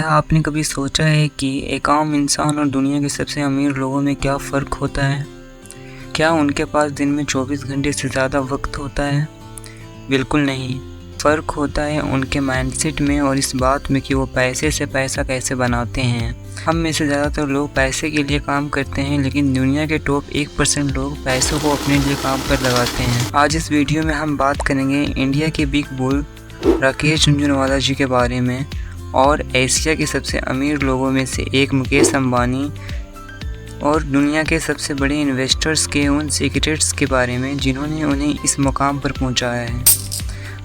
क्या आपने कभी सोचा है कि एक आम इंसान और दुनिया के सबसे अमीर लोगों में क्या फ़र्क होता है? क्या उनके पास दिन में 24 घंटे से ज़्यादा वक्त होता है? बिल्कुल नहीं। फ़र्क होता है उनके माइंडसेट में और इस बात में कि वो पैसे से पैसा कैसे बनाते हैं। हम में से ज़्यादातर लोग पैसे के लिए काम करते हैं, लेकिन दुनिया के टॉप 1% लोग पैसों को अपने लिए काम पर लगाते हैं। आज इस वीडियो में हम बात करेंगे इंडिया के बिग बुल राकेश झुनझुनवाला जी के बारे में और एशिया के सबसे अमीर लोगों में से एक मुकेश अंबानी और दुनिया के सबसे बड़े इन्वेस्टर्स के उन सीक्रेट्स के बारे में जिन्होंने उन्हें इस मुकाम पर पहुंचाया है।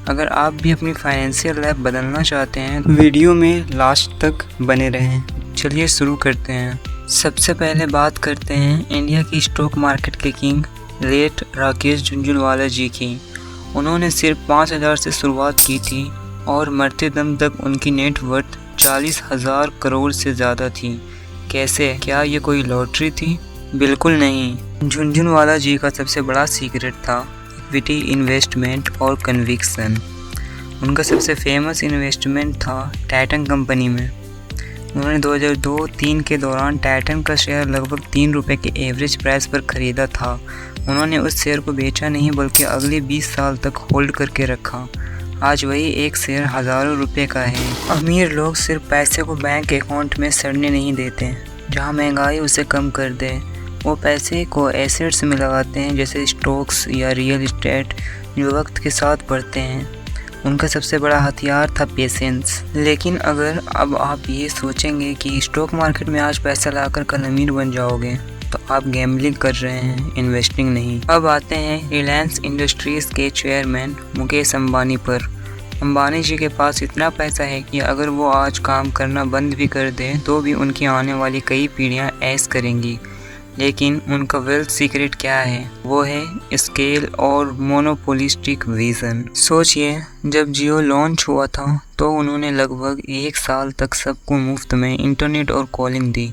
अगर आप भी अपनी फाइनेंशियल लाइफ बदलना चाहते हैं तो वीडियो में लास्ट तक बने रहें। चलिए शुरू करते हैं। सबसे पहले बात करते हैं इंडिया की स्टॉक मार्केट के किंग लेट राकेश झुनझुनवाला जी की। उन्होंने सिर्फ 5,000 से शुरुआत की थी और मरते दम तक उनकी नेट वर्थ 40,000 करोड़ से ज़्यादा थी। कैसे? क्या ये कोई लॉटरी थी? बिल्कुल नहीं। झुनझुनवाला जी का सबसे बड़ा सीक्रेट था इक्विटी इन्वेस्टमेंट और कन्विक्शन। उनका सबसे फेमस इन्वेस्टमेंट था टाइटन कंपनी में। उन्होंने 2002-03 के दौरान टाइटन का शेयर लगभग 3 रुपये के एवरेज प्राइस पर ख़रीदा था। उन्होंने उस शेयर को बेचा नहीं बल्कि अगले 20 साल तक होल्ड करके रखा। आज वही एक शेयर हज़ारों रुपए का है। अमीर लोग सिर्फ पैसे को बैंक अकाउंट में सड़ने नहीं देते, जहां महंगाई उसे कम कर दे। वो पैसे को एसेट्स में लगाते हैं, जैसे स्टॉक्स या रियल एस्टेट, जो वक्त के साथ बढ़ते हैं। उनका सबसे बड़ा हथियार था पेशेंस। लेकिन अगर अब आप ये सोचेंगे कि स्टॉक मार्केट में आज पैसा लाकर कल अमीर बन जाओगे, तो आप गैम्बलिंग कर रहे हैं, इन्वेस्टिंग नहीं। अब आते हैं रिलायंस इंडस्ट्रीज़ के चेयरमैन मुकेश अंबानी पर। अंबानी जी के पास इतना पैसा है कि अगर वो आज काम करना बंद भी कर दें तो भी उनकी आने वाली कई पीढ़ियां ऐश करेंगी। लेकिन उनका वेल्थ सीक्रेट क्या है? वो है स्केल और मोनोपोलिस्टिक विज़न। सोचिए, जब जियो लॉन्च हुआ था तो उन्होंने लगभग 1 साल तक सबको मुफ्त में इंटरनेट और कॉलिंग दी।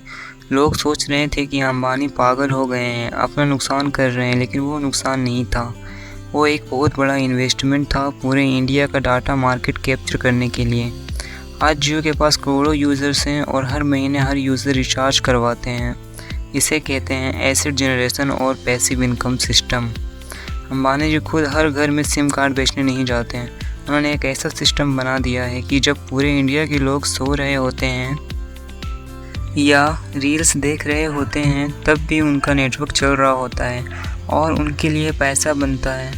लोग सोच रहे थे कि अंबानी पागल हो गए हैं, अपना नुकसान कर रहे हैं, लेकिन वो नुकसान नहीं था। वो एक बहुत बड़ा इन्वेस्टमेंट था पूरे इंडिया का डाटा मार्केट कैप्चर करने के लिए। आज जियो के पास करोड़ों यूज़र्स हैं और हर महीने हर यूज़र रिचार्ज करवाते हैं। इसे कहते हैं एसेट जनरेशन और पैसिव इनकम सिस्टम। अंबानी जी खुद हर घर में सिम कार्ड बेचने नहीं जाते हैं। उन्होंने एक ऐसा सिस्टम बना दिया है कि जब पूरे इंडिया के लोग सो रहे होते हैं या रील्स देख रहे होते हैं, तब भी उनका नेटवर्क चल रहा होता है और उनके लिए पैसा बनता है।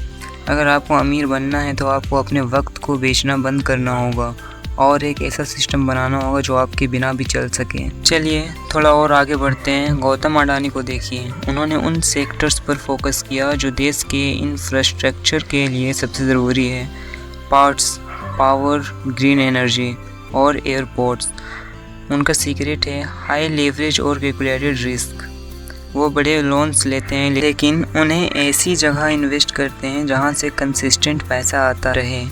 अगर आपको अमीर बनना है तो आपको अपने वक्त को बेचना बंद करना होगा और एक ऐसा सिस्टम बनाना होगा जो आपके बिना भी चल सके। चलिए थोड़ा और आगे बढ़ते हैं। गौतम अडानी को देखिए। उन्होंने उन सेक्टर्स पर फोकस किया जो देश के इंफ्रास्ट्रक्चर के लिए सबसे ज़रूरी है। पार्ट्स, पावर, ग्रीन एनर्जी और एयरपोर्ट्स। उनका सीक्रेट है हाई लेवरेज और कैलकुलेटेड रिस्क। वो बड़े लोन्स लेते हैं, लेकिन उन्हें ऐसी जगह इन्वेस्ट करते हैं जहां से कंसिस्टेंट पैसा आता रहे।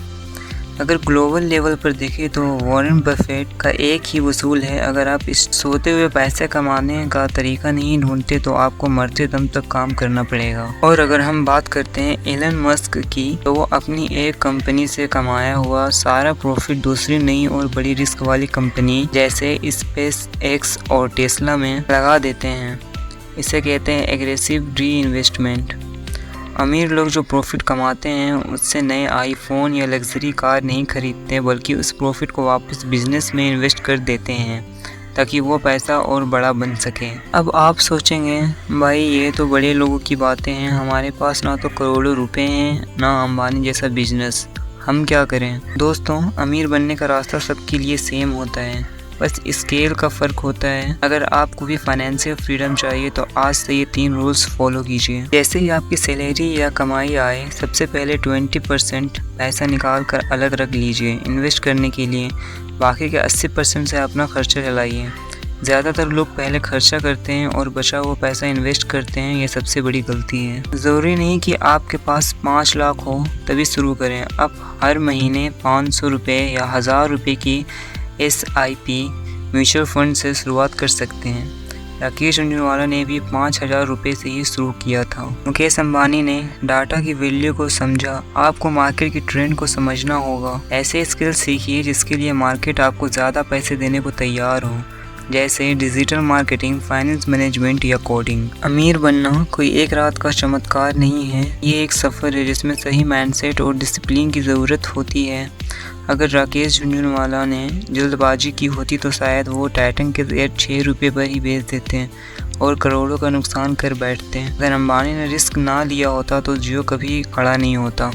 अगर ग्लोबल लेवल पर देखें तो वॉरेन बफेट का एक ही वसूल है, अगर आप इस सोते हुए पैसे कमाने का तरीका नहीं ढूंढते तो आपको मरते दम तक काम करना पड़ेगा। और अगर हम बात करते हैं एलन मस्क की, तो वो अपनी एक कंपनी से कमाया हुआ सारा प्रॉफिट दूसरी नई और बड़ी रिस्क वाली कंपनी जैसे स्पेस एक्स और टेस्ला में लगा देते हैं। इसे कहते हैं एग्रेसिव री इन्वेस्टमेंट। अमीर लोग जो प्रॉफिट कमाते हैं उससे नए आईफोन या लग्जरी कार नहीं खरीदते, बल्कि उस प्रॉफिट को वापस बिजनेस में इन्वेस्ट कर देते हैं ताकि वो पैसा और बड़ा बन सके। अब आप सोचेंगे, भाई ये तो बड़े लोगों की बातें हैं, हमारे पास ना तो करोड़ों रुपए हैं ना अंबानी जैसा बिजनेस, हम क्या करें? दोस्तों, अमीर बनने का रास्ता सबके लिए सेम होता है, बस स्केल का फ़र्क होता है। अगर आपको भी फाइनेंशियल फ्रीडम चाहिए तो आज से ये 3 रूल्स फॉलो कीजिए। जैसे ही आपकी सैलरी या कमाई आए, सबसे पहले 20% पैसा निकाल कर अलग रख लीजिए इन्वेस्ट करने के लिए। बाकी के 80% से अपना खर्चा चलाइए। ज़्यादातर लोग पहले खर्चा करते हैं और बचा हुआ पैसा इन्वेस्ट करते हैं। ये सबसे बड़ी गलती है। ज़रूरी नहीं कि आपके पास 5 लाख हो तभी शुरू करें। आप हर महीने 500 रुपये या 1000 रुपये की SIP म्यूचुअल फंड से शुरुआत कर सकते हैं। राकेश झुंझुनवाला ने भी 5,000 रुपये से ही शुरू किया था। मुकेश अंबानी ने डाटा की वैल्यू को समझा। आपको मार्केट की ट्रेंड को समझना होगा। ऐसे स्किल सीखिए जिसके लिए मार्केट आपको ज़्यादा पैसे देने को तैयार हो, जैसे डिजिटल मार्केटिंग, फाइनेंस मैनेजमेंट या कोडिंग। अमीर बनना कोई एक रात का चमत्कार नहीं है, ये एक सफ़र है जिसमें सही माइंडसेट और डिसिप्लिन की ज़रूरत होती है। अगर राकेश झुंझुनवाला ने जल्दबाजी की होती तो शायद वो टाइटन के शेयर 6 रुपये पर ही बेच देते और करोड़ों का नुकसान कर बैठते। अगर अंबानी ने रिस्क ना लिया होता तो जियो कभी खड़ा नहीं होता।